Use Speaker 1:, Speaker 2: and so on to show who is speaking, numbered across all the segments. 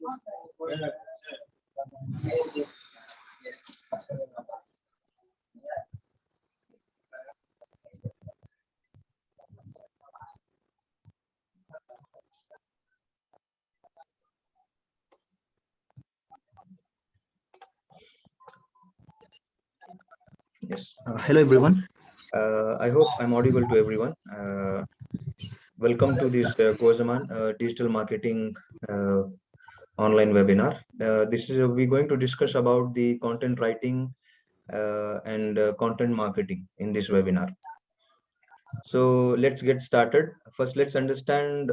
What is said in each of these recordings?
Speaker 1: Yes. Hello, everyone. I hope I'm audible to everyone. Welcome to this Gozaman Digital Marketing uh, online webinar. This is we're going to discuss about the content writing and content marketing in this webinar. So let's get started. First, let's understand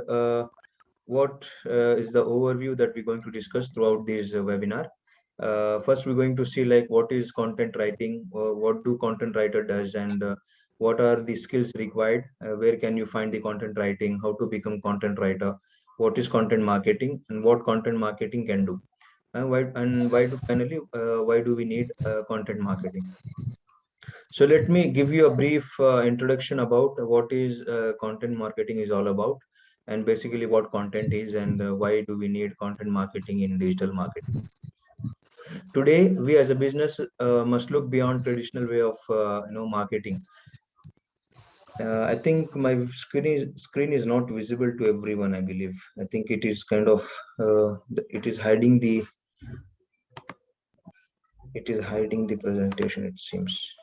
Speaker 1: what is the overview that we're going to discuss throughout this webinar. First, we're going to see like what is content writing, what do content writer does, and what are the skills required, where can you find the content writing, how to become content writer, what is content marketing, and what content marketing can do, and why do finally why do we need content marketing. So let me give you a brief introduction about what is content marketing is all about, and basically what content is and why do we need content marketing in digital marketing. Today, we as a business must look beyond traditional way of marketing. I think my screen is not visible to everyone. I believe. I think it is kind of it is hiding the presentation. It seems.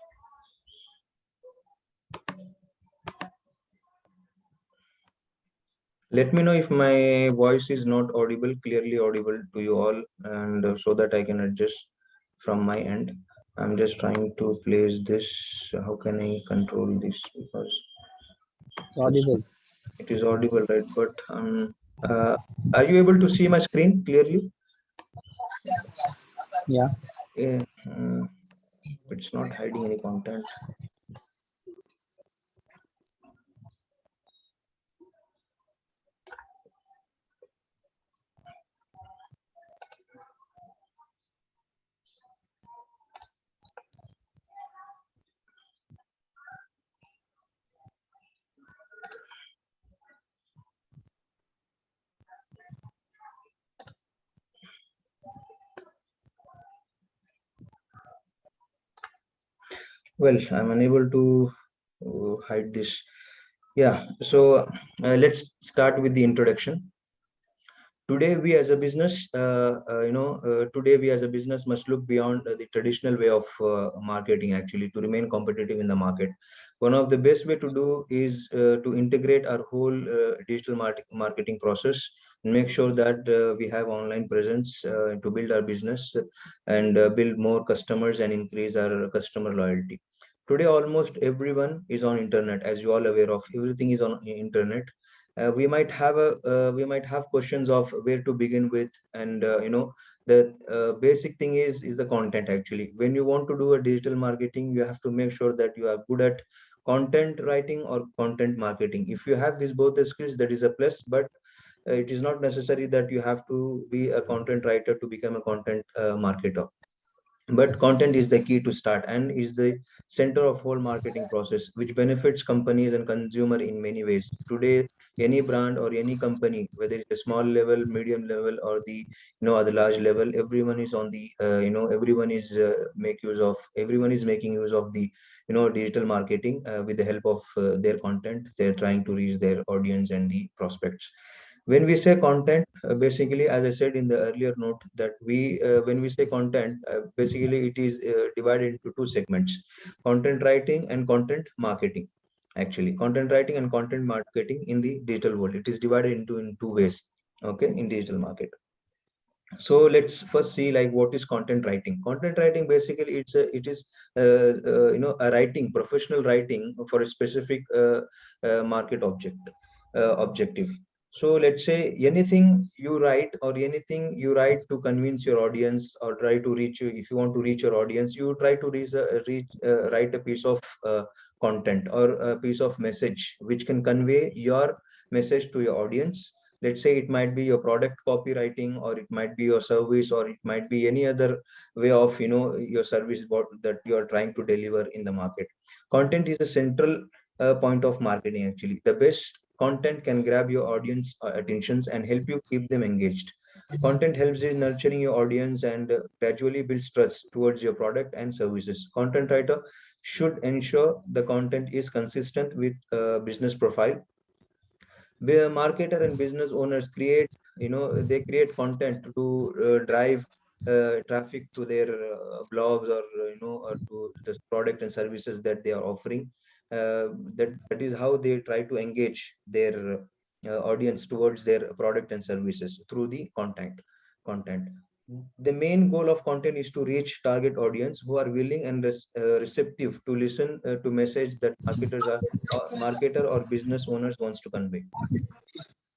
Speaker 1: Let me know if my voice is not audible, clearly audible to you all, and so that I can adjust from my end. I'm just trying to place this. How can I control this? Because
Speaker 2: It's audible.
Speaker 1: it is audible, right? But uh, are you able to see my screen clearly?
Speaker 2: Yeah.
Speaker 1: Yeah, it's not hiding any content. Well, I'm unable to hide this. Yeah, so let's start with the introduction. Today we as a business today we as a business must look beyond the traditional way of marketing actually to remain competitive in the market. One of the best way to do is to integrate our whole digital marketing process and make sure that we have online presence to build our business and build more customers and increase our customer loyalty. Today almost everyone is on internet, as you all aware of. Everything is on internet. We might have questions of where to begin with, and the basic thing is the content. Actually, when you want to do a digital marketing, you have to make sure that you are good at content writing or content marketing. If you have these both the skills, that is a plus, but it is not necessary that you have to be a content writer to become a content marketer. But content is the key to start and is the center of whole marketing process, which benefits companies and consumer in many ways. Today, any brand or any company, whether it's a small level, medium level, or the at the large level, everyone is on the everyone is making use of the digital marketing with the help of their content. They're trying to reach their audience and the prospects. When we say content, basically, as I said in the earlier note, that when we say content, basically it is divided into two segments: content writing and content marketing. Actually, content writing and content marketing in the digital world, it is divided into in two ways. Okay, in digital market. So let's first see like what is content writing. Content writing basically it is a writing, professional writing for a specific market objective. So let's say anything you write or anything you write to convince your audience or try to reach you. If you want to reach your audience, you try to write a piece of content or a piece of message which can convey your message to your audience. Let's say it might be your product copywriting, or it might be your service, or it might be any other way of your service that you are trying to deliver in the market. Content is a central point of marketing. Actually, the best content can grab your audience attentions and help you keep them engaged. Content helps in nurturing your audience and gradually builds trust towards your product and services. Content writer should ensure the content is consistent with business profile, where marketer and business owners create, they create content to drive traffic to their blogs, or or to the product and services that they are offering. That is how they try to engage their audience towards their product and services through the content. The main goal of content is to reach target audience who are willing and receptive to listen to message that marketer or business owners wants to convey.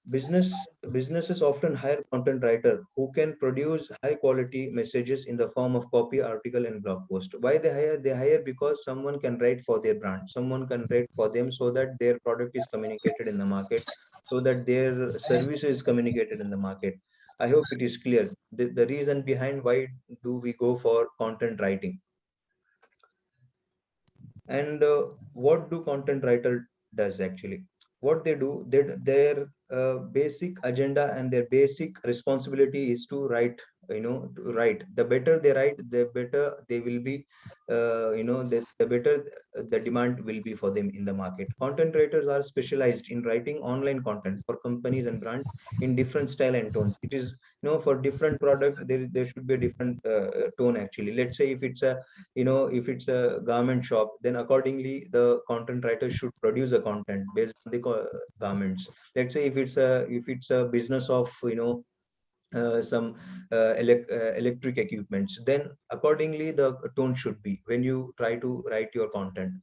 Speaker 1: Businesses often hire content writer who can produce high quality messages in the form of copy, article, and blog post. Why they hire? They hire because someone can write for their brand, someone can write for them, so that their product is communicated in the market, so that their service is communicated in the market. I hope it is clear the reason behind why do we go for content writing. And what do content writer does actually? What they do, their basic agenda and their basic responsibility is to write. To write, the better they write, the better they will be, the better the demand will be for them in the market. Content writers are specialized in writing online content for companies and brands in different style and tones. It is, for different product, there should be a different tone actually. Let's say if it's a, if it's a garment shop, then accordingly the content writer should produce a content based on the garments. Let's say if it's a business of, some electric equipments, then accordingly the tone should be when you try to write your content.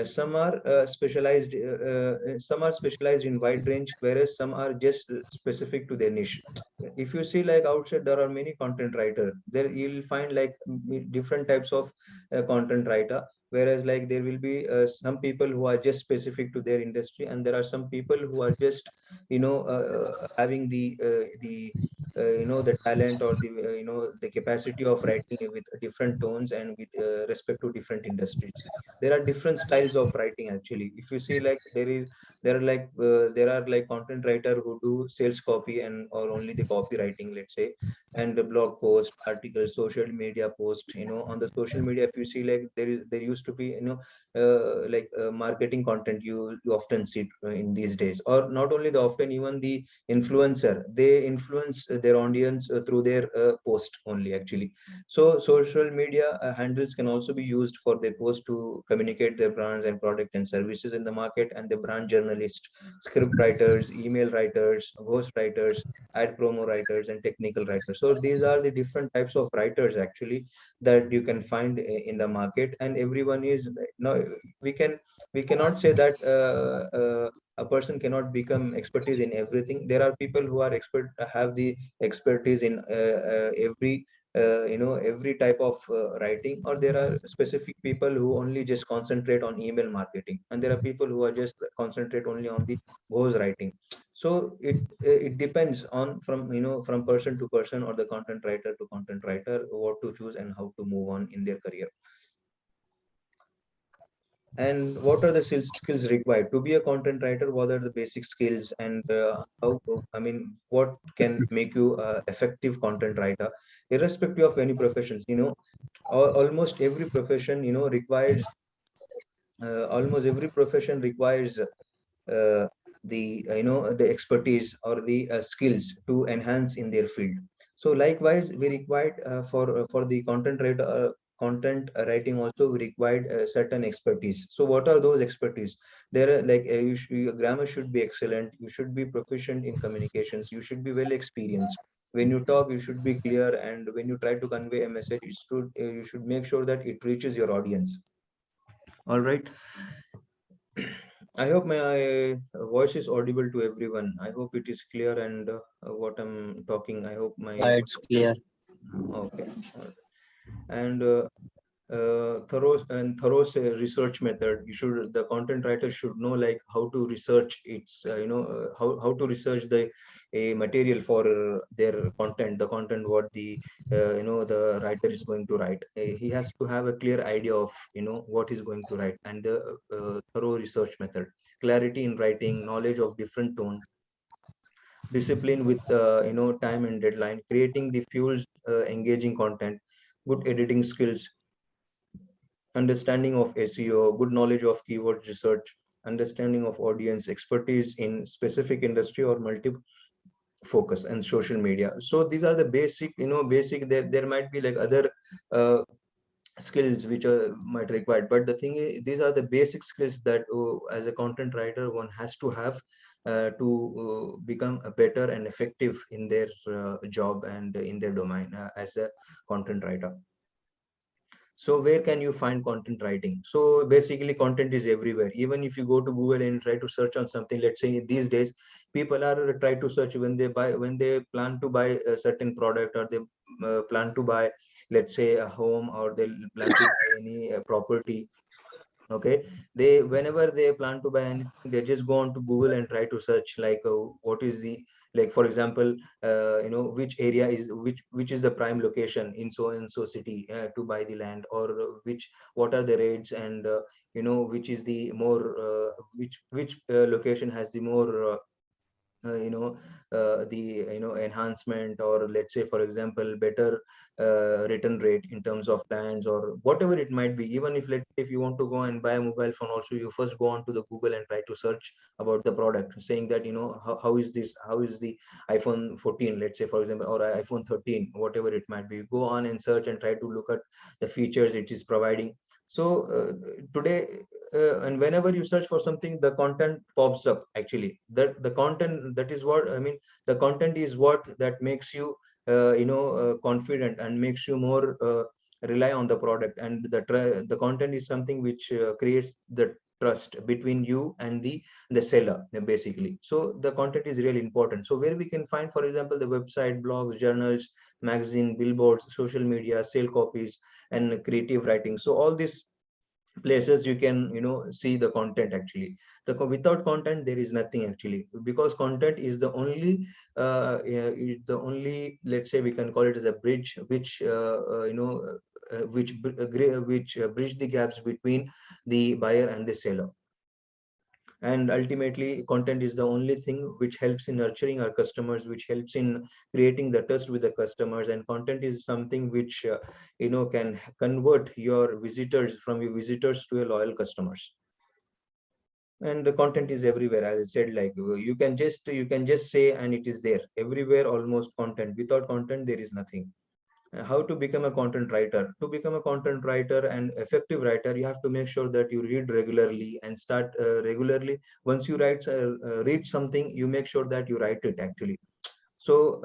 Speaker 1: Some are specialized in wide range, whereas some are just specific to their niche. If you see like outside, there are many content writer there. You'll find like different types of content writer, whereas like there will be some people who are just specific to their industry, and there are some people who are just, having the talent, or the capacity of writing with different tones and with respect to different industries. There are different styles of writing actually. If you see like there are like content writer who do sales copy and or only the copywriting, let's say, and the blog post, articles, social media post. On the social media, if you see like there used to be, marketing content, you often see in these days. Or not only the often, even the influencer, they influence their audience through their post only actually. So social media handles can also be used for their post to communicate their brands and product and services in the market. And the brand journalist, script writers, email writers, ghost writers, ad promo writers, and technical writers. So these are the different types of writers actually that you can find in the market. And everyone is, no, we cannot say that a person cannot become expertise in everything. There are people who are expert, have the expertise in every type of writing. Or there are specific people who only just concentrate on email marketing, and there are people who are just concentrate only on the ghost writing. So it depends on, from person to person, or the content writer to content writer, what to choose and how to move on in their career. And what are the skills required to be a content writer? What are the basic skills, and how, I mean, what can make you a effective content writer, irrespective of any professions? Almost every profession, requires, almost every profession requires the expertise or the skills to enhance in their field. So likewise, we required for the content writing also, we required certain expertise. So what are those expertise? There are like, your grammar should be excellent, you should be proficient in communications, you should be well experienced. When you talk, you should be clear, and when you try to convey a message, you should make sure that it reaches your audience. All right. I hope my voice is audible to everyone. I hope it is clear, and what I'm talking, I hope my
Speaker 3: Yeah, it's clear.
Speaker 1: okay. All right. And thorough research method. The content writer should know like how to research its, how to research the a material for their content, the content what the writer is going to write. He has to have a clear idea of, what he's going to write, and the thorough research method, clarity in writing, knowledge of different tone, discipline with time and deadline, creating the fuels, engaging content, good editing skills, understanding of SEO, good knowledge of keyword research, understanding of audience, expertise in specific industry or multi focus, and social media. So these are the basic, basic. There might be like other uh, skills which are might required, but the thing is, these are the basic skills that as a content writer one has to have to become a better and effective in their job and in their domain as a content writer. So where can you find content writing? So basically content is everywhere. Even if you go to Google and try to search on something, let's say these days people are try to search when they plan to buy a certain product, or they plan to buy, let's say, a home, or they plan to buy any property. Okay, they whenever they plan to buy anything, they just go on to Google and try to search like what is the, like for example, which area is which is the prime location in so and so city to buy the land, or which what are the rates, and which is the more which location has the more the enhancement, or let's say for example better return rate in terms of plans, or whatever it might be. Even if you want to go and buy a mobile phone also, you first go on to the Google and try to search about the product, saying that how is this, how is the iPhone 14, let's say for example, or iPhone 13, whatever it might be. Go on and search and try to look at the features it is providing. So today, and whenever you search for something, the content pops up. Actually, that the content, that is what I mean, the content is what that makes you confident and makes you more rely on the product. And the content is something which creates the trust between you and the seller, basically. So the content is really important. So where we can find, for example, the website, blogs, journals, magazine, billboards, social media, sale copies, and creative writing. So all these places you can see the content. Actually, without content there is nothing, actually, because content is the only is the only, let's say, we can call it as a bridge which bridge the gaps between the buyer and the seller. And ultimately content is the only thing which helps in nurturing our customers, which helps in creating the trust with the customers. And content is something which can convert your visitors from your visitors to your loyal customers. And the content is everywhere, as I said. Like you can just say, and it is there everywhere, almost. Content, without content there is nothing. How to become a content writer? To become a content writer and effective writer, you have to make sure that you read regularly and start regularly. Once you read something, you make sure that you write it, actually. So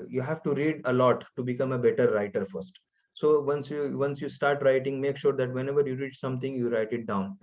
Speaker 1: you have to read a lot to become a better writer first. So once you start writing, make sure that whenever you read something, you write it down.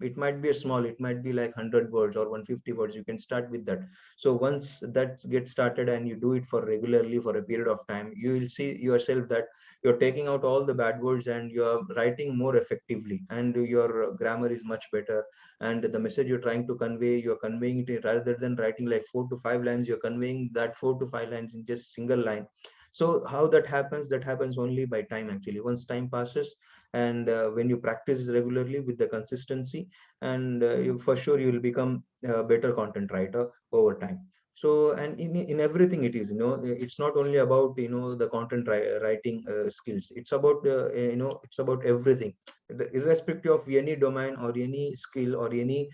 Speaker 1: It might be a small, it might be like 100 words or 150 words. You can start with that. So once that gets started and you do it for regularly for a period of time, you will see yourself that you're taking out all the bad words and you're writing more effectively, and your grammar is much better. And the message you're trying to convey, you're conveying it, rather than writing like 4 to 5 lines, you're conveying that 4 to 5 lines in just single line. So how that happens? That happens only by time, actually. Once time passes, and when you practice regularly with the consistency, and for sure you will become a better content writer over time. So, and in everything it is, it's not only about the content writing skills. It's about it's about everything. Irrespective of any domain or any skill or any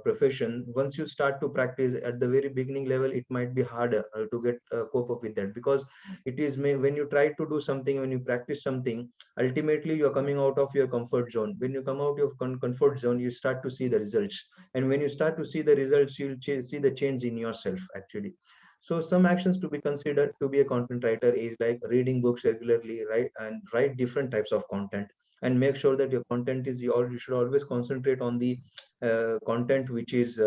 Speaker 1: profession, once you start to practice at the very beginning level, it might be harder to get cope up with that. Because when you try to do something, when you practice something, ultimately you're coming out of your comfort zone. When you come out of your comfort zone, you start to see the results. And when you start to see the results, you'll see the change in yourself, actually. So some actions to be considered to be a content writer is like reading books regularly, right? And write different types of content. And make sure that your content is, you should always concentrate on the content which is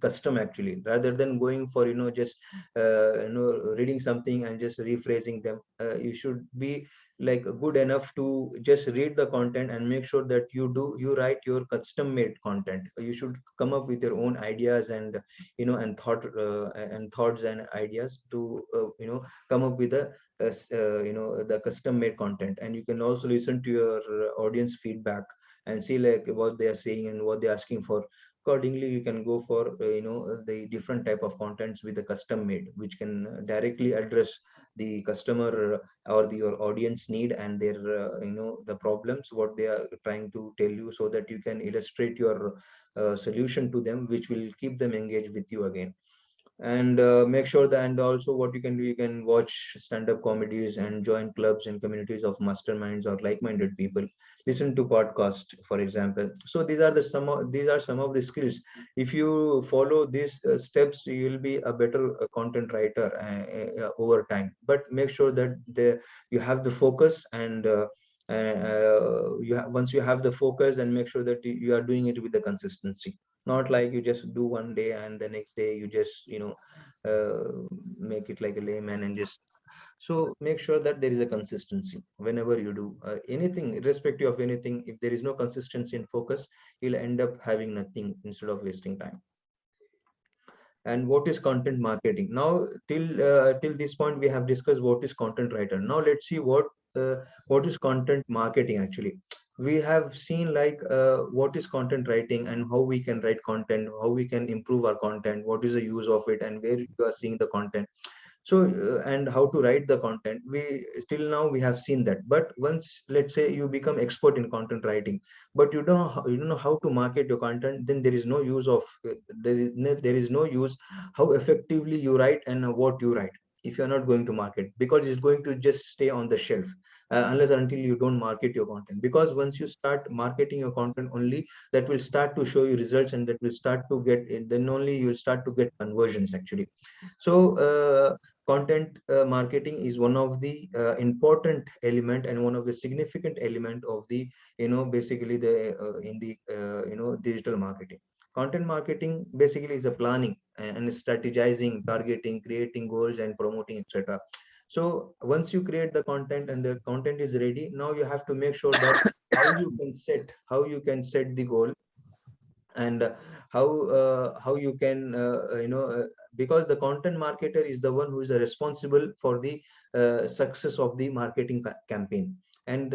Speaker 1: custom, actually, rather than going for just reading something and just rephrasing them. You should be like good enough to just read the content and make sure that you write your custom made content. You should come up with your own ideas and and thoughts and ideas to come up with the custom made content. And you can also listen to your audience feedback, and see like what they are saying and what they're asking for. Accordingly, you can go for the different type of contents with the custom made, which can directly address the customer or your audience need and their the problems what they are trying to tell you, so that you can illustrate your solution to them, which will keep them engaged with you again. And make sure that, and also what you can do, you can watch stand-up comedies and join clubs and communities of masterminds or like-minded people, listen to podcast, for example. So these are some of the skills. If you follow these steps, you will be a better content writer over time. But make sure that you have the focus, and once you have the focus, and make sure that you are doing it with the consistency, not like you just do one day and the next day you just make it like a layman and just. So make sure that there is a consistency whenever you do anything, irrespective of anything. If there is no consistency and focus, you'll end up having nothing instead of wasting time. And what is content marketing? Now, till this point we have discussed what is content writer. Now let's see what is content marketing actually. We have seen like what is content writing and how we can write content, how we can improve our content, what is the use of it, and where you are seeing the content. So and how to write the content, we still now we have seen that. But once, let's say, you become expert in content writing, but you don't know how to market your content, then there is no use of there is no use how effectively you write and what you write, if you're not going to market, because it's going to just stay on the shelf unless or until you don't market your content. Because once you start marketing your content, only that will start to show you results, and that will start to get, then only you'll start to get conversions actually. So content marketing is one of the important element and one of the significant element of the basically the in the digital marketing. Content marketing basically is a planning and strategizing, targeting, creating goals and promoting, etc. So once you create the content and the content is ready, now you have to make sure that how you can set the goal, and how you can because the content marketer is the one who is responsible for the success of the marketing campaign. And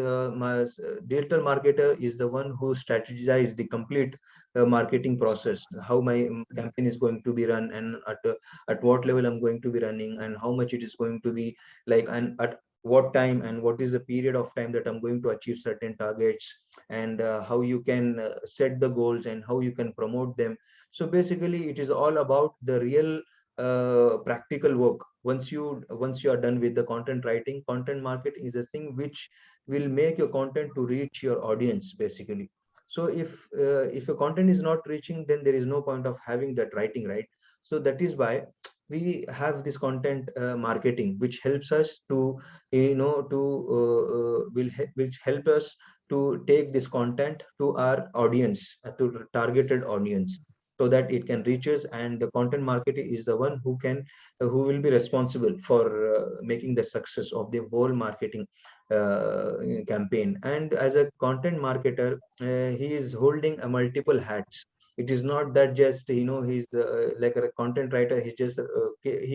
Speaker 1: digital marketer is the one who strategizes the complete marketing process, how my campaign is going to be run, and at what level I'm going to be running, and how much it is going to be like, and at what time, and what is the period of time that I'm going to achieve certain targets, and how you can set the goals and how you can promote them. So basically it is all about the real practical work. Once you are done with the content writing, content marketing is a thing which will make your content to reach your audience basically. So if your content is not reaching, then there is no point of having that writing, right? So that is why we have this content marketing, which helps us to to which help us to take this content to our audience, to targeted audience, so that it can reach us. And the content marketing is the one who will be responsible for making the success of the whole marketing campaign. And as a content marketer, he is holding a multiple hats. It is not that just he's like a content writer, he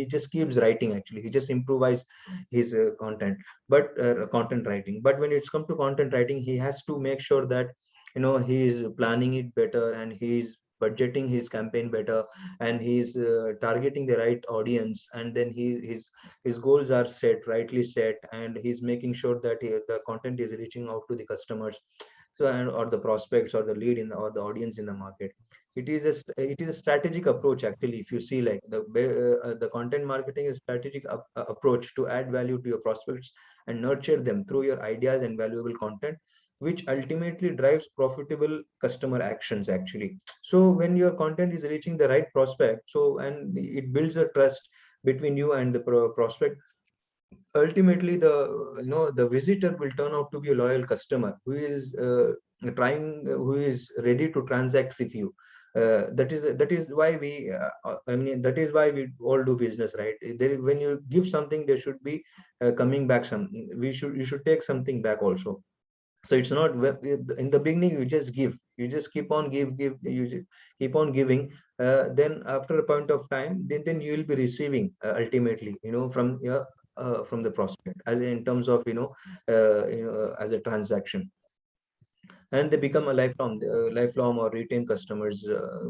Speaker 1: just keeps writing actually, he just improvise his content, but content writing. But when it's come to content writing, he has to make sure that he is planning it better, and he is budgeting his campaign better, and he's targeting the right audience, and then his goals are rightly set, and he's making sure that the content is reaching out to the customers, so and or the prospects or the lead in the, or the audience in the market. It is a strategic approach actually. If you see like the content marketing is strategic approach to add value to your prospects and nurture them through your ideas and valuable content, which ultimately drives profitable customer actions actually. So when your content is reaching the right prospect, so and it builds a trust between you and the prospect, ultimately the visitor will turn out to be a loyal customer who is who is ready to transact with you. That is why I mean, that is why we all do business, right? When you give something, there should be coming back some. You should take something back also. So it's not in the beginning you just give, you just keep on keep on giving. Then after a point of time, then you will be receiving ultimately from the prospect, as in terms of as a transaction. and they become a lifelong or retain customers,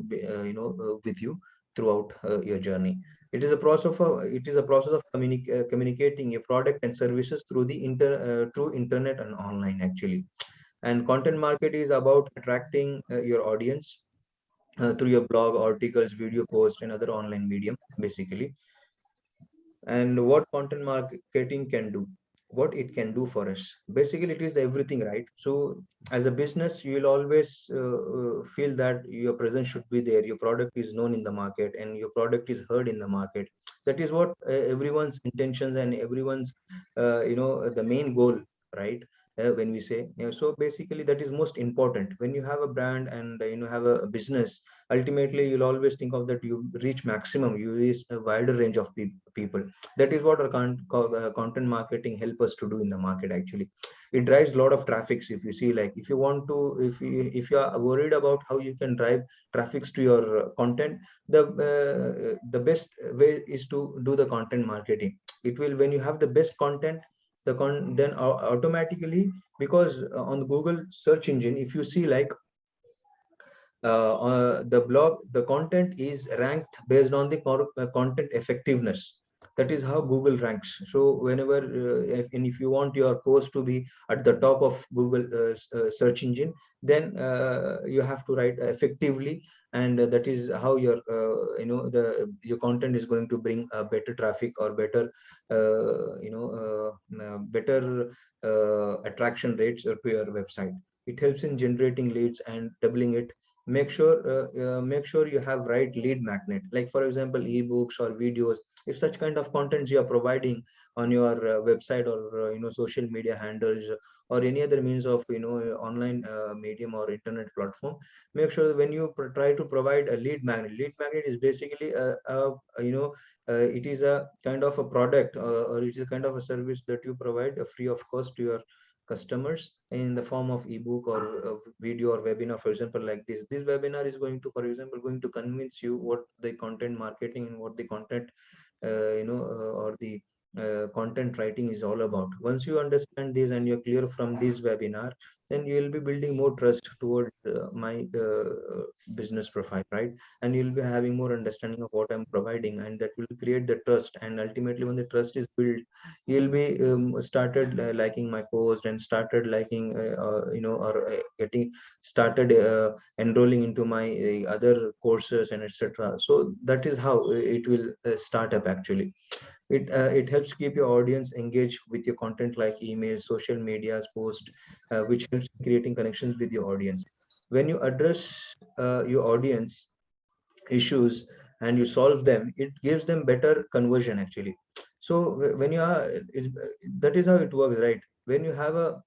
Speaker 1: with you throughout your journey. It is a process of communicating a product and services through through internet and online actually. And content market is about attracting your audience through your blog, articles, video posts, and other online medium basically. And what content marketing can do, what it can do for us, basically it is everything, right? So as a business, you will always feel that your presence should be there, your product is known in the market, and your product is heard in the market. That is what everyone's intentions and everyone's the main goal, right? When we say, so basically that is most important when you have a brand and have a business. Ultimately you'll always think of that, you reach maximum, you reach a wider range of people. That is what our content marketing help us to do in the market actually. It drives a lot of traffics. If you see, like, if you want to, if you are worried about how you can drive traffics to your content, the best way is to do the content marketing. It will, when you have the best content, then automatically, because on the Google search engine, if you see, like, the content is ranked based on the content effectiveness. That is how Google ranks. So whenever if you want your post to be at the top of Google search engine, then you have to write effectively, and that is how your content is going to bring better traffic or better better attraction rates to your website. It helps in generating leads and doubling it. Make sure you have right lead magnet, like for example ebooks or videos. If such kind of contents you are providing on your website or social media handles, or any other means of online medium or internet platform, make sure that when you try to provide a lead magnet is basically it is a kind of a product, or it is a kind of a service that you provide free of cost to your customers in the form of ebook or video or webinar. For example, like this webinar is going to, for example, going to convince you what the content marketing and what the content or the content writing is all about. Once you understand this and you're clear from this webinar, then you will be building more trust towards my business profile, right? And you'll be having more understanding of what I'm providing, and that will create the trust. And ultimately, when the trust is built, you'll be started liking my post, and started liking or getting started enrolling into my other courses and etc. So that is how it will start up actually. It helps keep your audience engaged with your content, like emails, social medias, post, which helps in creating connections with your audience. When you address your audience issues and you solve them, it gives them better conversion actually. So when you are that is how it works, right? When you have a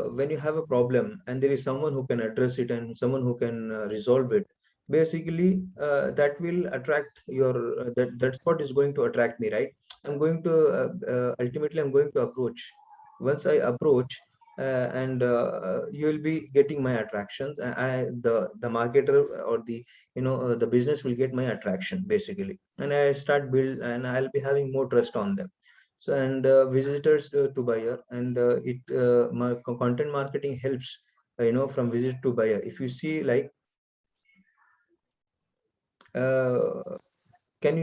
Speaker 1: when you have a problem and there is someone who can address it and someone who can resolve it, basically that will attract your that's what is going to attract me, right? I'm going to ultimately I'm going to approach. Once I approach, and you will be getting my attractions. The marketer or the the business will get my attraction basically, and I start build, and I'll be having more trust on them. So, and visitors to buyer, and content marketing helps from visit to buyer. If you see, like, uh, can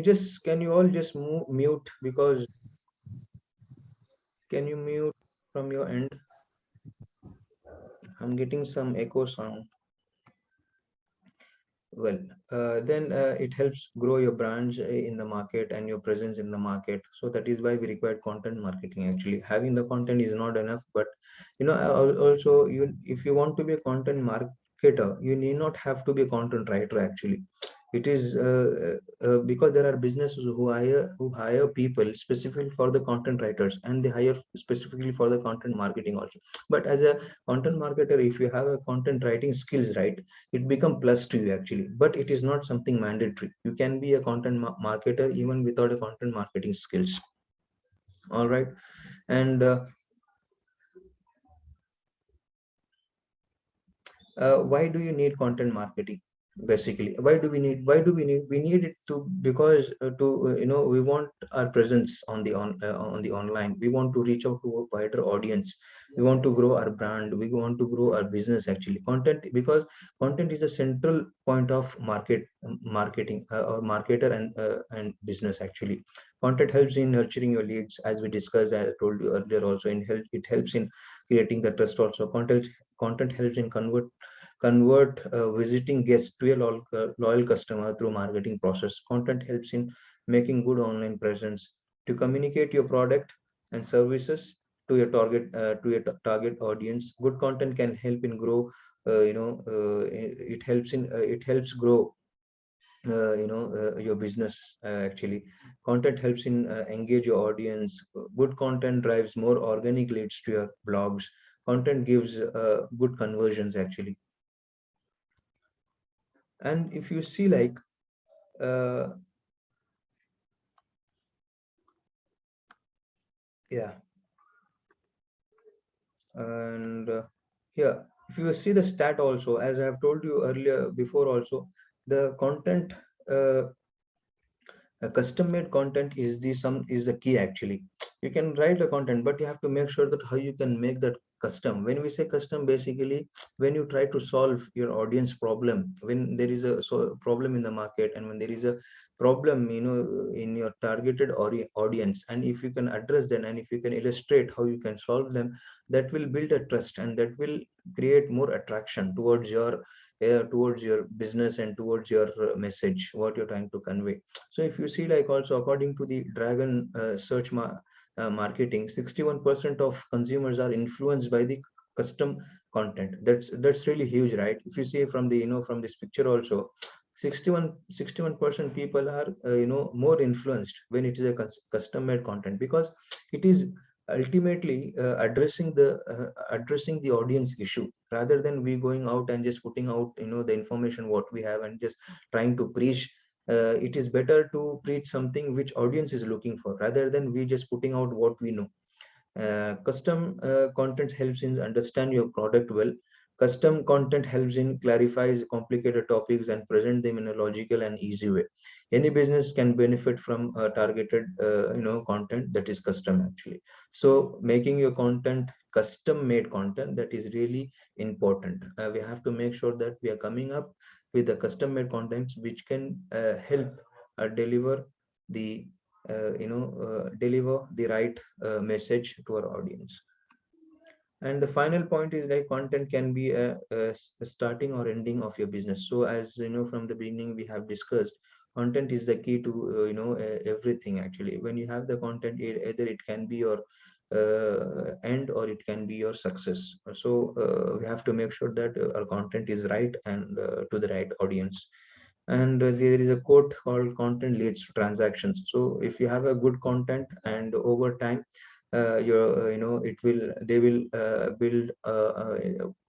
Speaker 1: you all just mute, because can you mute from your end? I'm getting some echo sound. Well, then it helps grow your brands in the market and your presence in the market. So that is why we require content marketing. Actually, having the content is not enough, but also, if you want to be a content marketer, you need not have to be a content writer. Actually, it is because there are businesses who hire people specifically for the content writers, and they hire specifically for the content marketing also. But as a content marketer, if you have a content writing skills, right, it become plus to you actually. But it is not something mandatory. You can be a content marketer even without a content marketing skills. All right. And why do you need content marketing? basically. We need it to, because to we want our presence on the online. We want to reach out to a wider audience. We want to grow our brand. We want to grow our business actually. Content, because content is a central point of marketing, or marketer and business actually. Content helps in nurturing your leads, as we discussed. I told you earlier also, it helps in creating the trust also. Content helps in convert visiting guests to a loyal customer through marketing process. Content helps in making good online presence to communicate your product and services to your target audience. Good content can help in grow. It helps grow your business actually. Content helps in engage your audience. Good content drives more organic leads to your blogs. Content gives good conversions actually. And if you see like uh, yeah and yeah, if you see the stat also, as I have told you earlier before also, the content, uh, custom made content is the key actually. You can write the content, but you have to make sure that how you can make that custom. When we say custom, basically when you try to solve your audience problem, when there is a problem in the market, and when there is a problem in your targeted audience, and if you can address them, and if you can illustrate how you can solve them, that will build a trust, and that will create more attraction towards your business, and towards your message what you're trying to convey. So if you see like also, according to the Dragon marketing, 61% of consumers are influenced by the custom content. That's really huge, right? If you see from the from this picture also, 61% people are more influenced when it is a custom made content, because it is ultimately addressing the audience issue, rather than we going out and just putting out the information what we have and just trying to preach. It is better to preach something which audience is looking for, rather than we just putting out what we know. Custom content helps in understand your product well. Custom content helps in clarifies complicated topics and present them in a logical and easy way. Any business can benefit from targeted content that is custom actually. So making your content custom made content, that is really important. We have to make sure that we are coming up with the custom made contents which can help deliver the deliver the right message to our audience. And the final point is like content can be a starting or ending of your business. So as you know, from the beginning we have discussed, content is the key to everything actually. When you have the content, either it can be your end, or it can be your success. So we have to make sure that our content is right, and to the right audience. And there is a quote called content leads to transactions. So if you have a good content, and over time your it will they will build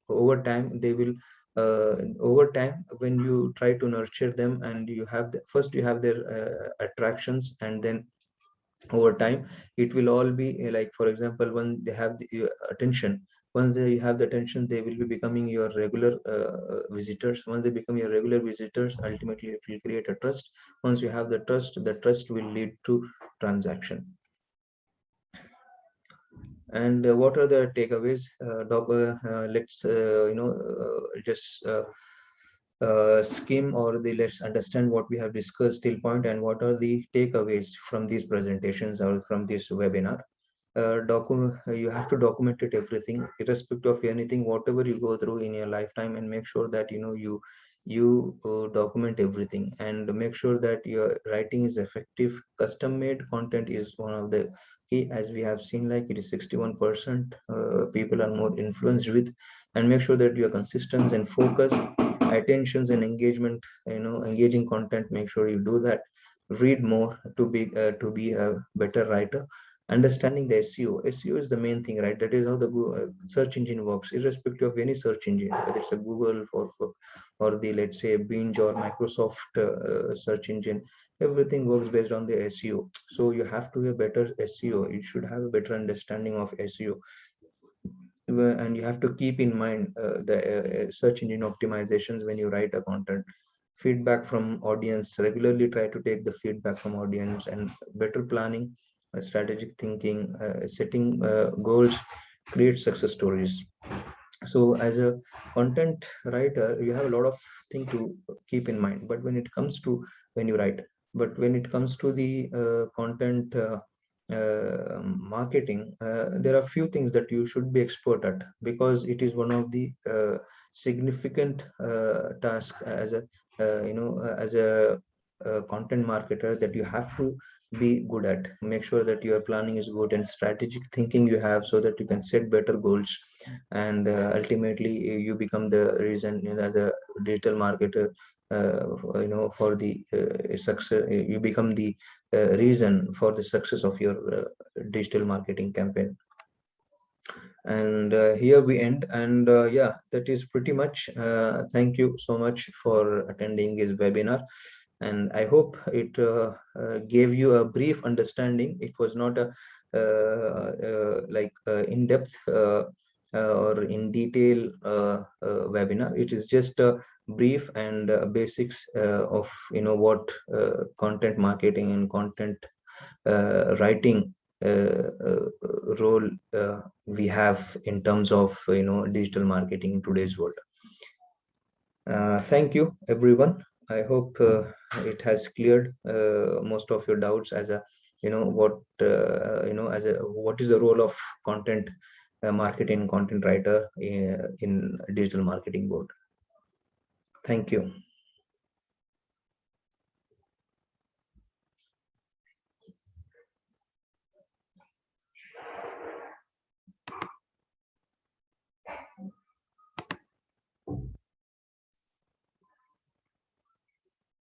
Speaker 1: over time they will over time, when you try to nurture them, and you have first you have their attractions, and then over time it will all be like, for example, when they have the attention, once they have the attention, they will be becoming your regular visitors. Once they become your regular visitors, ultimately it will create a trust. Once you have the trust will lead to transaction. And what are the takeaways? Let's just skim, or the let's understand what we have discussed till point, and what are the takeaways from these presentations or from this webinar. You have to document it everything, irrespective of anything, whatever you go through in your lifetime, and make sure that you document everything, and make sure that your writing is effective. Custom made content is one of the key, as we have seen, like it is 61% people are more influenced with. And make sure that you are consistent and focused, attentions and engagement, engaging content. Make sure you do that. Read more to be a better writer. Understanding the SEO is the main thing, right? That is how the search engine works, irrespective of any search engine, whether it's a Google or the, let's say, Binge or Microsoft search engine. Everything works based on the SEO. So you have to have better SEO. You should have a better understanding of SEO. And you have to keep in mind the search engine optimizations when you write a content. feedback from audience. Regularly try to take the feedback from audience, and better planning, strategic thinking, setting goals, create success stories. So as a content writer, you have a lot of thing to keep in mind, but when you write, but when it comes to the content marketing, there are few things that you should be expert at, because it is one of the significant task as a as a content marketer, that you have to be good at. Make sure that your planning is good and strategic thinking you have, so that you can set better goals, and ultimately you become the reason, the digital marketer, for the success. You become the reason for the success of your digital marketing campaign. And here we end, and yeah, that is pretty much. Thank you so much for attending this webinar, and I hope it gave you a brief understanding. It was not a in-depth or in detail webinar. It is just a brief and basics of what content marketing and content writing uh, role we have in terms of digital marketing in today's world. Thank you, everyone. I hope it has cleared most of your doubts as a what as a what is the role of content marketing, content writer in digital marketing world. Thank you.